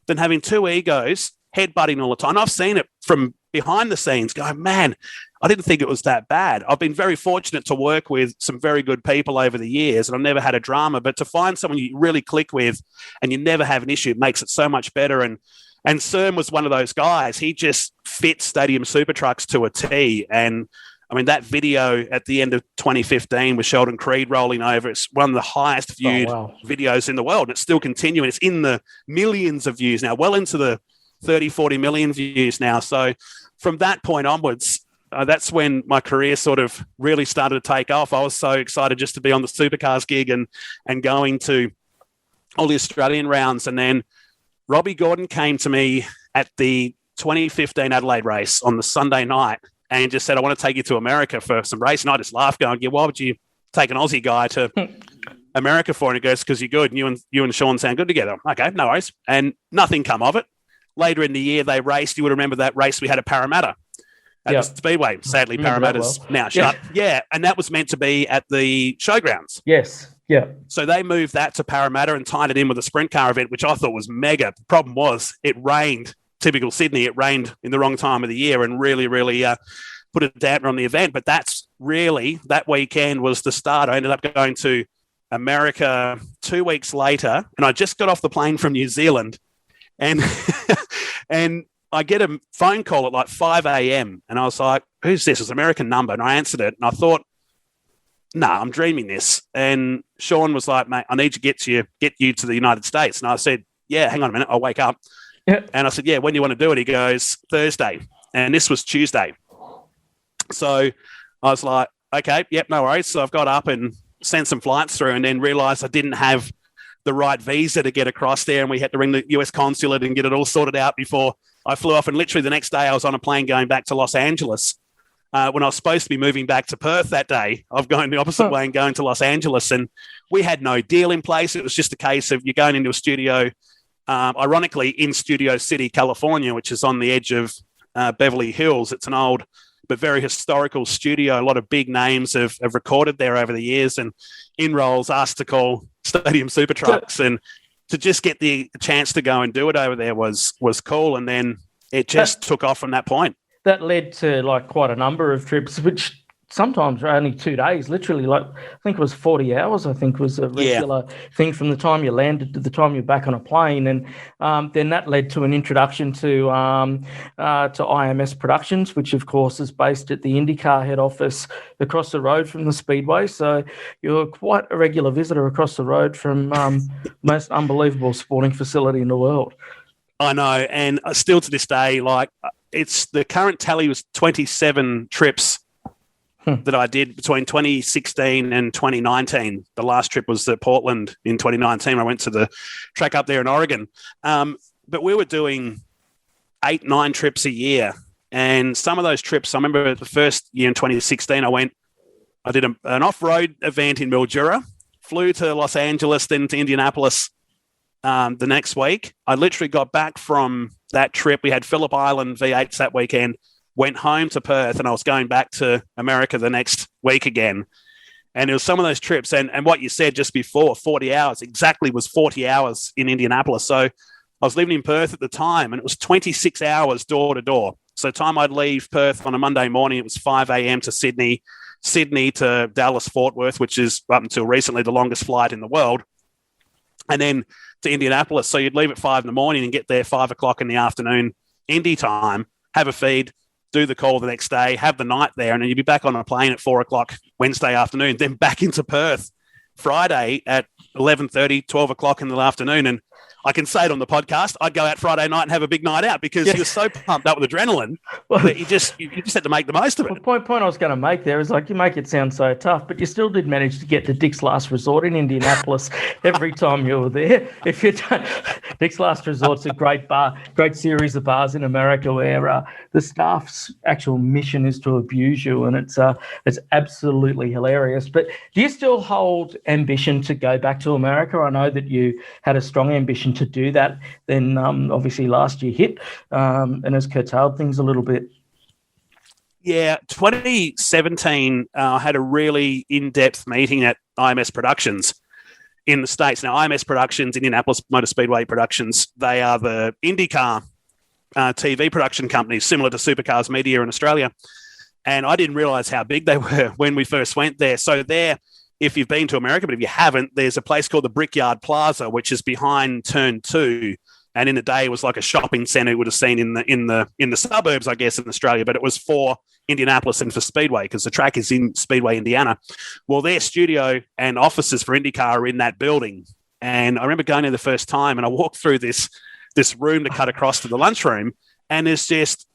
than having two egos headbutting all the time. I've seen it from behind the scenes going, man, I didn't think it was that bad. I've been very fortunate to work with some very good people over the years, and I've never had a drama. But to find someone you really click with and you never have an issue, it makes it so much better. And CERN was one of those guys. He just fits stadium super trucks to a T. And I mean, that video at the end of 2015 with Sheldon Creed rolling over, it's one of the highest viewed videos in the world. And it's still continuing. It's in the millions of views now, well into the 30, 40 million views now. So from that point onwards, that's when my career sort of really started to take off. I was so excited just to be on the Supercars gig and going to all the Australian rounds. And then Robbie Gordon came to me at the 2015 Adelaide race on the Sunday night and just said, I want to take you to America for some race. And I just laughed going, yeah, why would you take an Aussie guy to America for? And he goes, because you're good. And you and Sean sound good together. Okay, no worries. And nothing come of it. Later in the year, they raced. You would remember that race we had at Parramatta at the Speedway. Sadly, Parramatta's now shut. Yeah, and that was meant to be at the showgrounds. Yes. Yeah. So they moved that to Parramatta and tied it in with a sprint car event, which I thought was mega. The problem was it rained. Typical Sydney, it rained in the wrong time of the year and really put a damper on the event. But that's really, that weekend was the start. I ended up going to America 2 weeks later, and I just got off the plane from New Zealand, and and I get a phone call at like 5 a.m. and I was like, who's this? It's an American number. And I answered it, and I thought, I'm dreaming this. And Sean was like, mate, I need to get you to the United States. And I said, yeah, hang on a minute, I'll wake up. Yeah. And I said, yeah, when do you want to do it? He goes, Thursday. And this was Tuesday. So I was like, okay, yep, no worries. So I've got up and sent some flights through, and then realized I didn't have the right visa to get across there. And we had to ring the US consulate and get it all sorted out before I flew off. And literally the next day I was on a plane going back to Los Angeles when I was supposed to be moving back to Perth that day. Of going the opposite way and going to Los Angeles. And we had no deal in place. It was just a case of you going into a studio, ironically in Studio City, California, which is on the edge of Beverly Hills. It's an old but very historical studio. A lot of big names have recorded there over the years, and In-Rolls asked to call stadium super trucks, and to just get the chance to go and do it over there was cool. And then it just took off from that point. That led to like quite a number of trips, which sometimes are only 2 days, literally. Like I think it was 40 hours, I think was a regular thing from the time you landed to the time you're back on a plane. And then that led to an introduction to IMS Productions, which of course is based at the IndyCar head office across the road from the Speedway. So you're quite a regular visitor across the road from most unbelievable sporting facility in the world. I know. And still to this day, like it's the current tally was 27 trips that I did between 2016 and 2019. The last trip was at Portland in 2019. I went to the track up there in Oregon. But we were doing 8-9 trips a year. And some of those trips, I remember the first year in 2016, I did an off-road event in Mildura, flew to Los Angeles, then to Indianapolis, the next week. I literally got back from that trip. We had Phillip Island V8s that weekend, went home to Perth, and I was going back to America the next week again. And it was some of those trips. And what you said just before, 40 hours, exactly was 40 hours in Indianapolis. So I was living in Perth at the time, and it was 26 hours door to door. So time I'd leave Perth on a Monday morning, it was 5 a.m. to Sydney to Dallas, Fort Worth, which is up until recently the longest flight in the world. And then to Indianapolis. So you'd leave at 5 in the morning and get there 5 o'clock in the afternoon, Indy time, have a feed, do the call the next day, have the night there, and then you'd be back on a plane at 4 o'clock Wednesday afternoon, then back into Perth Friday at 11:30, 12 o'clock in the afternoon. And I can say it on the podcast, I'd go out Friday night and have a big night out because you're so pumped up with adrenaline that you just had to make the most of it. Well, point I was going to make there is like you make it sound so tough, but you still did manage to get to Dick's Last Resort in Indianapolis every time you were there. If you don't, Dick's Last Resort's a great bar, great series of bars in America where the staff's actual mission is to abuse you, and it's absolutely hilarious. But do you still hold ambition to go back to America? I know that you had a strong ambition to do that. Then obviously last year hit and has curtailed things a little bit. Yeah, 2017, I had a really in-depth meeting at IMS Productions in the States. Now, IMS Productions, Indianapolis Motor Speedway Productions, they are the IndyCar TV production company, similar to Supercars Media in Australia. And I didn't realise how big they were when we first went there. So there, if you've been to America, but if you haven't, there's a place called the Brickyard Plaza, which is behind Turn 2. And in the day, it was like a shopping centre you would have seen in the suburbs, I guess, in Australia. But it was for Indianapolis and for Speedway because the track is in Speedway, Indiana. Well, their studio and offices for IndyCar are in that building. And I remember going there the first time, and I walked through this room to cut across to the lunchroom, and there's just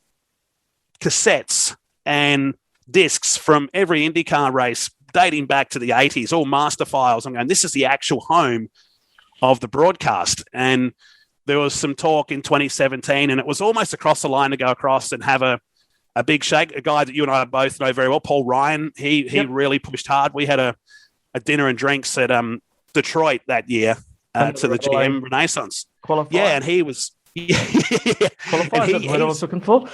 cassettes and discs from every IndyCar race dating back to the 80s, all master files. I'm going, this is the actual home of the broadcast. And there was some talk in 2017, and it was almost across the line to go across and have a big shake. A guy that you and I both know very well, Paul Ryan, he really pushed hard. We had a dinner and drinks at Detroit that year to the GM Renaissance. Qualified. Yeah, and he was... Qualified, that's what I was looking for.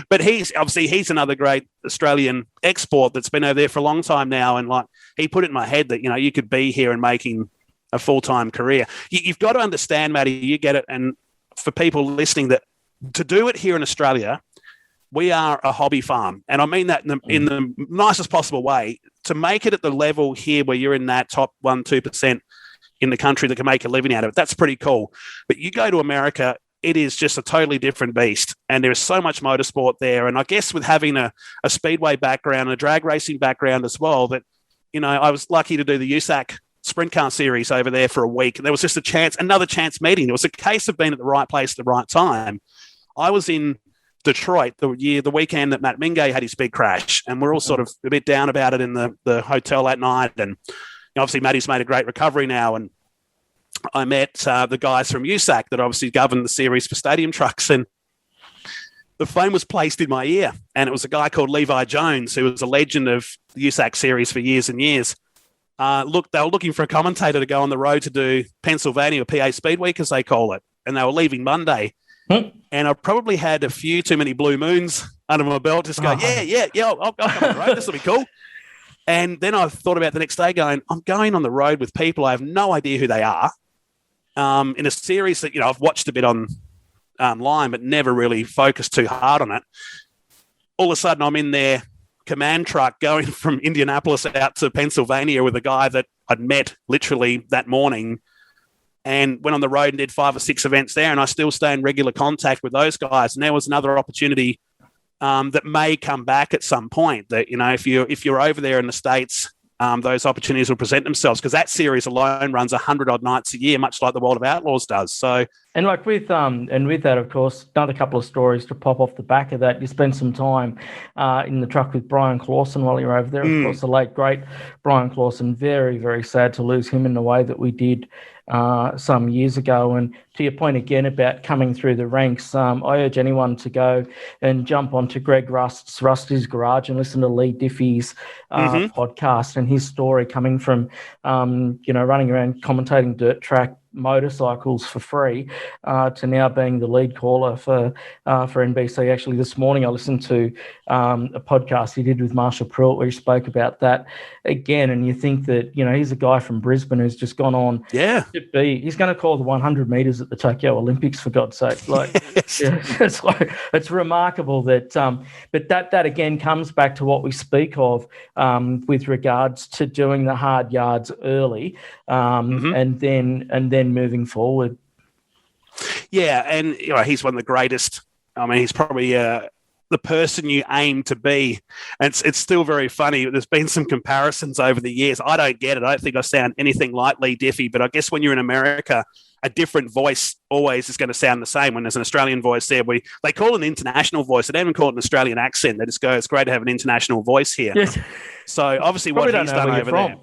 But he's another great Australian export that's been over there for a long time now, and like he put it in my head that you could be here and making a full-time career. You've got to understand, Matty, you get it, and for people listening, that to do it here in Australia, we are a hobby farm, and I mean that in the nicest possible way. To make it at the level here where you're in that top 1-2% in the country that can make a living out of it, that's pretty cool. But you go to America, it is just a totally different beast, and there's so much motorsport there. And I guess with having a speedway background, a drag racing background as well, that I was lucky to do the USAC sprint car series over there for a week. There was just another chance meeting. It was a case of being at the right place at the right time. I was in Detroit the weekend that Matt Mingay had his big crash, and we're all sort of a bit down about it in the hotel that night. And obviously Matty's made a great recovery now, and I met the guys from USAC that obviously governed the series for stadium trucks, and the phone was placed in my ear, and it was a guy called Levi Jones, who was a legend of the USAC series for years and years. They were looking for a commentator to go on the road to do Pennsylvania, or PA Speed Week, as they call it, and they were leaving Monday. And I probably had a few too many blue moons under my belt, just going, I'll come on the road, this will be cool. And then I thought about the next day going, I'm going on the road with people I have no idea who they are, in a series that, I've watched a bit online, but never really focused too hard on it. All of a sudden, I'm in their command truck going from Indianapolis out to Pennsylvania with a guy that I'd met literally that morning, and went on the road and did 5 or 6 events there. And I still stay in regular contact with those guys. And there was another opportunity that may come back at some point, that, if you're over there in the States, those opportunities will present themselves, because that series alone runs 100 odd nights a year, much like the World of Outlaws does. So, and like with that, of course, another couple of stories to pop off the back of that. You spent some time in the truck with Brian Clausen while you were over there. Of course, the late great Brian Clausen. Very, very sad to lose him in the way that we did some years ago. And to your point again about coming through the ranks, I urge anyone to go and jump onto Greg Rusty's Garage and listen to Lee Diffie's podcast and his story coming from, running around commentating dirt track motorcycles for free to now being the lead caller for NBC. Actually, this morning I listened to a podcast he did with Marshall Pruitt where he spoke about that again. And you think that, he's a guy from Brisbane who's just gone on he's going to call the 100 metres at the Tokyo Olympics, for God's sake. It's remarkable that, but that again comes back to what we speak of with regards to doing the hard yards early and then moving forward. Yeah, and he's one of the greatest. I mean, he's probably the person you aim to be. And it's still very funny. There's been some comparisons over the years. I don't get it. I don't think I sound anything like Lee Diffie, but I guess when you're in America, a different voice always is going to sound the same. When there's an Australian voice there, they call it an international voice. They don't even call it an Australian accent. They just go, it's great to have an international voice here. Yes. So obviously what he's done over there.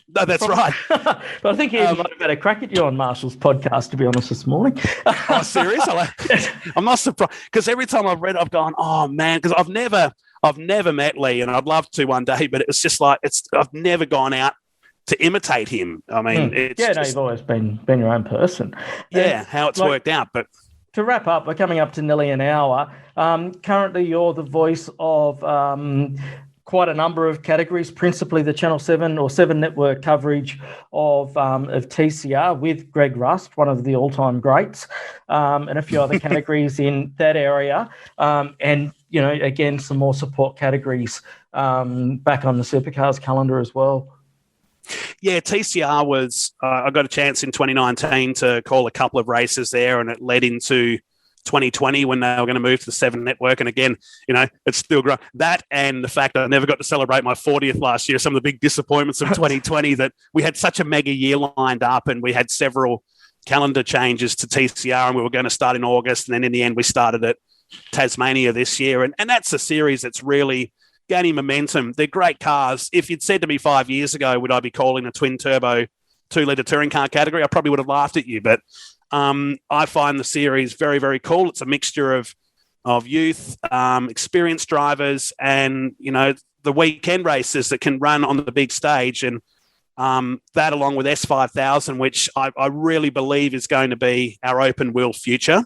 No, that's right. But I think he might have had a crack at you on Marshall's podcast, to be honest, this morning. Oh, serious? I'm not surprised, because every time I've read it, I've gone, oh, man, because I've never met Lee, and I'd love to one day, but it's just like I've never gone out to imitate him. I mean, you've always been your own person. Yeah, how it's worked out. But to wrap up, we're coming up to nearly an hour. Currently, you're the voice of quite a number of categories, principally the Channel 7 or 7 network coverage of TCR with Greg Rust, one of the all-time greats, and a few other categories in that area. And, again, some more support categories back on the Supercars calendar as well. Yeah, TCR was, I got a chance in 2019 to call a couple of races there, and it led into 2020 when they were going to move to the 7 network. And again, it's still growing. That and the fact that I never got to celebrate my 40th last year, some of the big disappointments of 2020, that we had such a mega year lined up and we had several calendar changes to TCR, and we were going to start in August. And then in the end, we started at Tasmania this year. And that's a series that's really gaining momentum. They're great cars. If you'd said to me 5 years ago, would I be calling a twin turbo 2-litre touring car category, I probably would have laughed at you. But I find the series very, very cool. It's a mixture of youth, experienced drivers, and, the weekend races that can run on the big stage. And that along with S5000, which I really believe is going to be our open wheel future,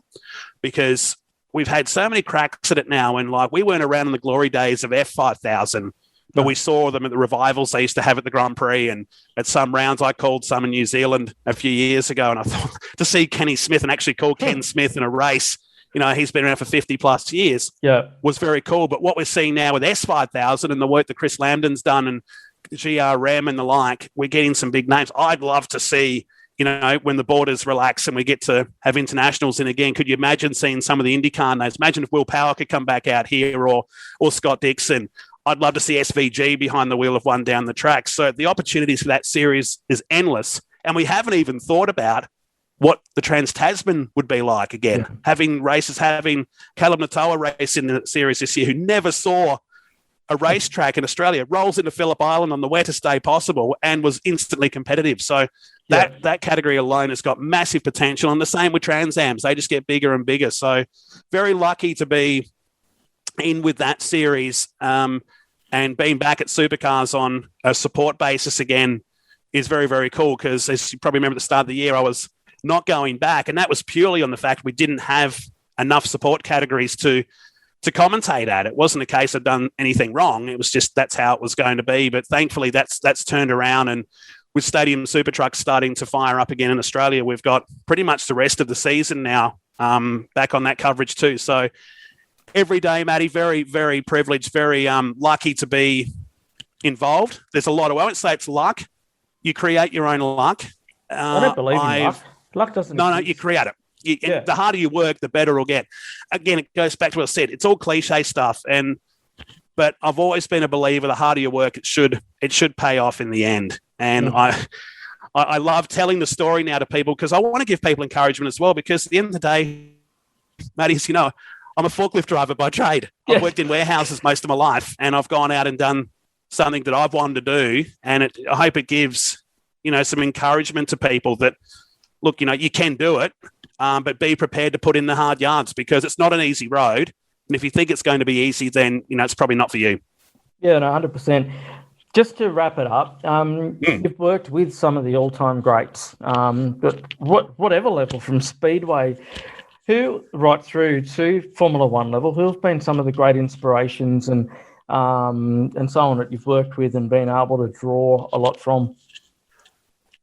because we've had so many cracks at it now. And we weren't around in the glory days of F5000, but we saw them at the revivals they used to have at the Grand Prix, and at some rounds. I called some in New Zealand a few years ago, and I thought to see Kenny Smith and actually call Ken Smith in a race, he's been around for 50 plus years, was very cool. But what we're seeing now with S5000 and the work that Chris Lambden's done and GRM and the like, we're getting some big names. I'd love to see, when the borders relax and we get to have internationals in again. Could you imagine seeing some of the IndyCar names? Imagine if Will Power could come back out here, or Scott Dixon. I'd love to see SVG behind the wheel of one down the track. So the opportunities for that series is endless. And we haven't even thought about what the Trans-Tasman would be like again. Having Caleb Natoa race in the series this year, who never saw a racetrack in Australia, rolls into Phillip Island on the wettest day possible and was instantly competitive. So that category alone has got massive potential. And the same with Trans Ams. They just get bigger and bigger. So very lucky to be in with that series, and being back at Supercars on a support basis again is very, very cool, because as you probably remember at the start of the year, I was not going back, and that was purely on the fact we didn't have enough support categories to commentate at. It wasn't a case I'd done anything wrong. It was just that's how it was going to be. But thankfully that's turned around, and with Stadium Super Trucks starting to fire up again in Australia, we've got pretty much the rest of the season now back on that coverage too. So every day, Matty, very, very privileged, very lucky to be involved. There's a lot of, I won't say it's luck. You create your own luck. I don't believe in luck. Luck doesn't exist. No, you create it. The harder you work, the better it'll get. Again, it goes back to what I said. It's all cliche stuff. But I've always been a believer, the harder you work, it should pay off in the end. And I love telling the story now to people, because I want to give people encouragement as well, because at the end of the day, Matty, I'm a forklift driver by trade. Yes. I've worked in warehouses most of my life, and I've gone out and done something that I've wanted to do. And I hope it gives, some encouragement to people that look, you can do it, but be prepared to put in the hard yards because it's not an easy road. And if you think it's going to be easy, then, it's probably not for you. Yeah, no, 100%. Just to wrap it up, you've worked with some of the all-time greats, but whatever level, from Speedway, who right through to Formula One level, who have been some of the great inspirations and so on that you've worked with and been able to draw a lot from?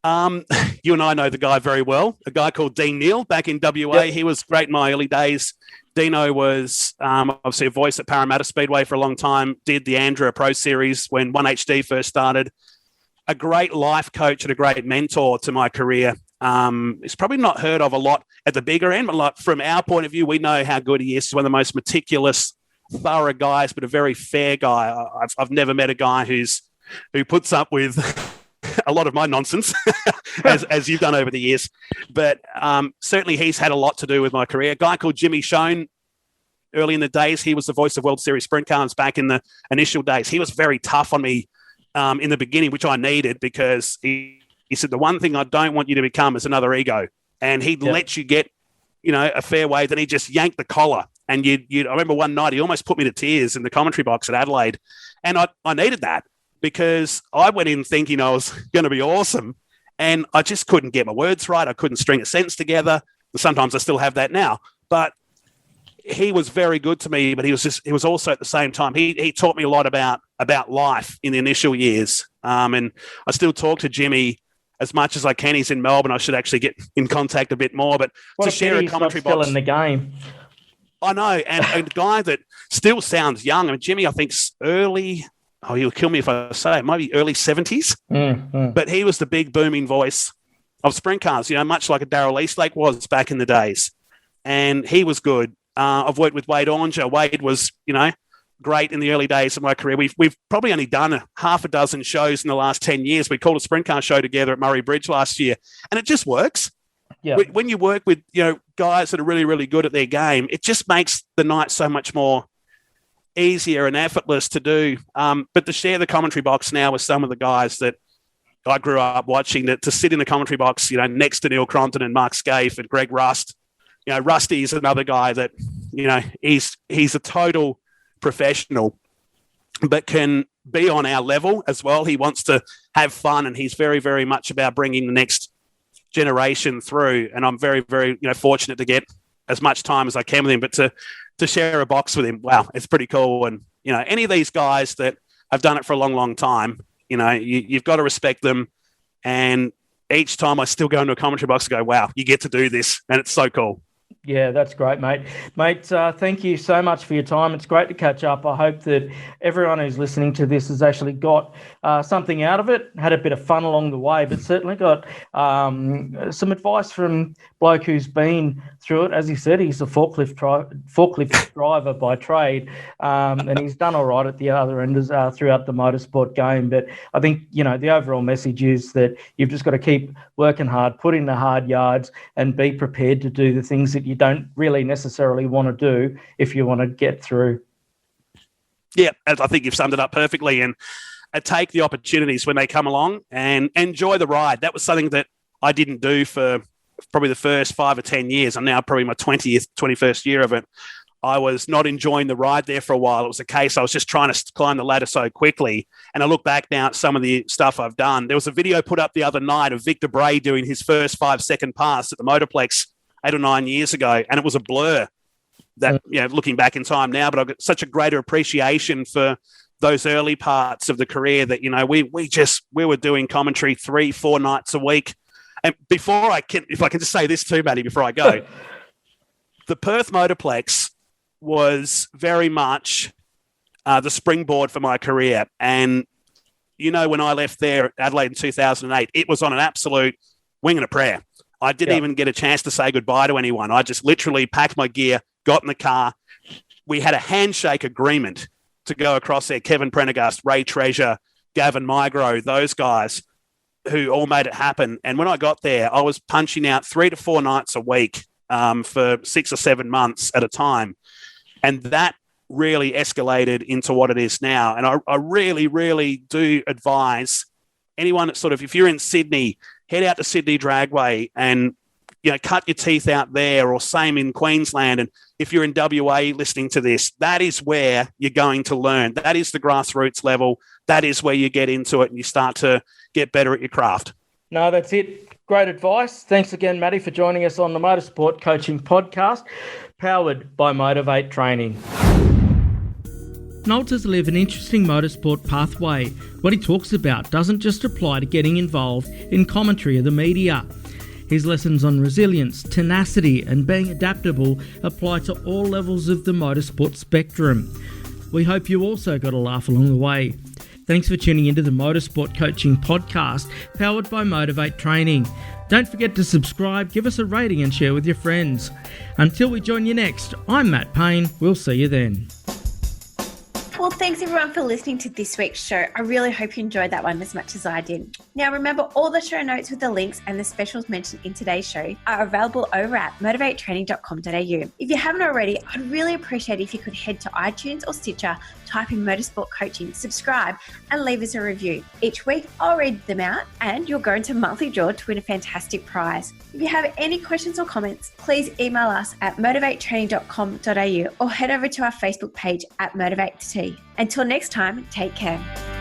You and I know the guy very well, a guy called Dean Neal back in WA. Yep. He was great in my early days. Dino was obviously a voice at Parramatta Speedway for a long time, did the Andrea Pro Series when 1HD first started. A great life coach and a great mentor to my career. He's probably not heard of a lot at the bigger end, but like from our point of view, we know how good he is. He's one of the most meticulous, thorough guys, but a very fair guy. I've never met a guy who puts up with a lot of my nonsense, as you've done over the years. But certainly he's had a lot to do with my career. A guy called Jimmy Schoen, early in the days, he was the voice of World Series Sprint Cars back in the initial days. He was very tough on me in the beginning, which I needed, because he said, the one thing I don't want you to become is another ego. And he'd let you get, a fair way. Then he just yanked the collar. And I remember one night he almost put me to tears in the commentary box at Adelaide. And I needed that, because I went in thinking I was going to be awesome, and I just couldn't get my words right. I couldn't string a sentence together. Sometimes I still have that now. But he was very good to me, but he was also at the same time, he taught me a lot about life in the initial years. And I still talk to Jimmy as much as I can. He's in Melbourne. I should actually get in contact a bit more. But to share a commentary box. Still in the game. I know. And a guy that still sounds young. I mean, Jimmy, I think's early... Oh, he'll kill me if I say it. Might be early 70s. But he was the big booming voice of sprint cars, much like a Darrell Eastlake was back in the days. And he was good. I've worked with Wade Ornger. Wade was, great in the early days of my career. We've probably only done half a dozen shows in the last 10 years. We called a sprint car show together at Murray Bridge last year, and it just works. Yeah. When you work with, guys that are really, really good at their game, it just makes the night so much more easier and effortless to do. But to share the commentary box now with some of the guys that I grew up watching, to sit in the commentary box, next to Neil Crompton and Mark Scaife and Greg Rust. Rusty is another guy that, he's a total professional, but can be on our level as well. He wants to have fun, and he's very, very much about bringing the next generation through. And I'm very, very, fortunate to get as much time as I can with him, but to share a box with him, wow, it's pretty cool. And, any of these guys that have done it for a long, long time, you've got to respect them. And each time I still go into a commentary box and go, wow, you get to do this. And it's so cool. Yeah, that's great, mate. Mate, thank you so much for your time. It's great to catch up. I hope that everyone who's listening to this has actually got something out of it, had a bit of fun along the way, but certainly got some advice from bloke who's been through it. As he said, he's a forklift driver by trade, and he's done all right at the other end throughout the motorsport game. But I think, the overall message is that you've just got to keep working hard, put in the hard yards, and be prepared to do the things that you don't really necessarily want to do if you want to get through. Yeah, I think you've summed it up perfectly. And take the opportunities when they come along and enjoy the ride. That was something that I didn't do for probably the first 5 or 10 years. I'm now probably my 21st year of it. I was not enjoying the ride there for a while. It was a case I was just trying to climb the ladder so quickly. And I look back now at some of the stuff I've done. There was a video put up the other night of Victor Bray doing his first 5-second pass at the Motorplex 8 or 9 years ago, and it was a blur. That, looking back in time now, but I've got such a greater appreciation for those early parts of the career that, we were doing commentary 3-4 nights a week. And if I can just say this too, Matty, before I go, the Perth Motorplex was very much the springboard for my career. And, when I left there at Adelaide in 2008, it was on an absolute wing and a prayer. I didn't even get a chance to say goodbye to anyone. I just literally packed my gear, got in the car. We had a handshake agreement to go across there. Kevin Prendergast, Ray Treasure, Gavin Migro, those guys who all made it happen. And when I got there, I was punching out 3 to 4 nights a week for 6 or 7 months at a time. And that really escalated into what it is now. And I really, really do advise anyone that if you're in Sydney, head out to Sydney Dragway and cut your teeth out there, or same in Queensland. And if you're in WA listening to this, that is where you're going to learn. That is the grassroots level. That is where you get into it and you start to get better at your craft. No, that's it. Great advice. Thanks again, Matty, for joining us on the Motorsport Coaching Podcast, powered by Motivate Training. Naulters live an interesting motorsport pathway. What he talks about doesn't just apply to getting involved in commentary of the media. His lessons on resilience, tenacity and being adaptable apply to all levels of the motorsport spectrum. We hope you also got a laugh along the way. Thanks for tuning into the Motorsport Coaching Podcast, powered by Motivate Training. Don't forget to subscribe, give us a rating and share with your friends. Until we join you next, I'm Matt Payne. We'll see you then. Well, thanks everyone for listening to this week's show. I really hope you enjoyed that one as much as I did. Now, remember, all the show notes with the links and the specials mentioned in today's show are available over at motivatetraining.com.au. If you haven't already, I'd really appreciate it if you could head to iTunes or Stitcher, type in Motorsport Coaching, subscribe, and leave us a review. Each week, I'll read them out and you'll go into a monthly draw to win a fantastic prize. If you have any questions or comments, please email us at motivatetraining.com.au or head over to our Facebook page at Motivate T. Until next time, take care.